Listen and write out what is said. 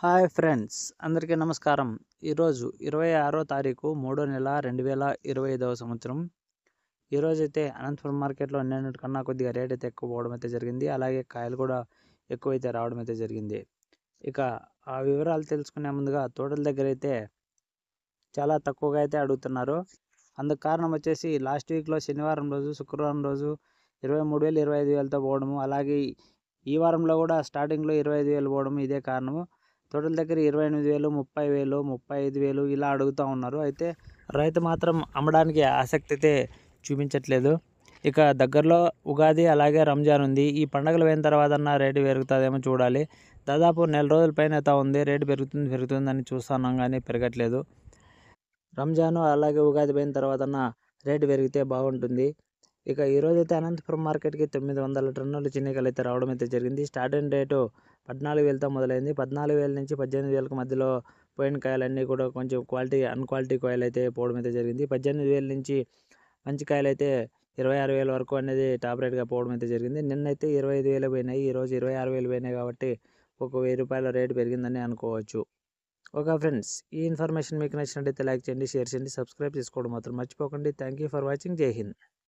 Hi friends, అందరికీ నమస్కారం. ఈరోజు 26వ తారీఖు 3వ నెల 2025వ సంవత్సరం. ఈరోజైతే అనంతపురం మార్కెట్లో నిన్నటికన్నా కొద్దిగా రేట్ అయితే ఎక్కువ పోవడం అయితే జరిగింది. అలాగే కాయలు కూడా ఎక్కువైతే రావడం అయితే జరిగింది. ఇక ఆ వివరాలు తెలుసుకునే ముందుగా తోటల దగ్గర అయితే చాలా తక్కువగా అయితే అడుగుతున్నారు. అందుకు కారణం వచ్చేసి లాస్ట్ వీక్లో శనివారం రోజు, శుక్రవారం రోజు 23,000, 25,000తో పోవడము, అలాగే ఈ వారంలో కూడా స్టార్టింగ్లో 25,000 పోవడము ఇదే కారణము. తోటల దగ్గర 28,000, 30,000, 35,000 ఇలా అడుగుతూ ఉన్నారు. అయితే రైతు మాత్రం అమ్మడానికి ఆసక్తి అయితే చూపించట్లేదు. ఇక దగ్గరలో ఉగాది అలాగే రంజాన్ ఉంది. ఈ పండుగలు పోయిన తర్వాత రేటు పెరుగుతుందేమో చూడాలి. దాదాపు నెల రోజుల పైన అయితే ఉంది. రేటు పెరుగుతుందని చూస్తున్నాం కానీ పెరగట్లేదు. రంజాను అలాగే ఉగాది పోయిన తర్వాత రేటు పెరిగితే బాగుంటుంది. ఇక ఈరోజైతే అనంతపురం మార్కెట్కి 900 టన్నుల చిన్నికలు అయితే రావడం అయితే జరిగింది. స్టార్టింగ్ రేటు 14,000తో మొదలైంది. 14,000 నుంచి 18,000 మధ్యలో పోయిన కాయలన్నీ కూడా కొంచెం అన్క్వాలిటీ కాయలు అయితే పోవడం అయితే జరిగింది. 18,000 నుంచి మంచి కాయలు అయితే 26,000 వరకు అనేది టాప్ రేట్గా పోవడం అయితే జరిగింది. నిన్నైతే 25,000 పోయినాయి. ఈరోజు 26,000 పోయినాయి కాబట్టి ఒక 1,000 రూపాయల రేటు పెరిగిందని అనుకోవచ్చు. ఓకే ఫ్రెండ్స్, ఈ ఇన్ఫర్మేషన్ మీకు నచ్చినట్లయితే లైక్ చేయండి, షేర్ చేయండి, సబ్స్క్రైబ్ చేసుకోవడం మాత్రం మర్చిపోకండి. Thank you for watching. జై హింద్.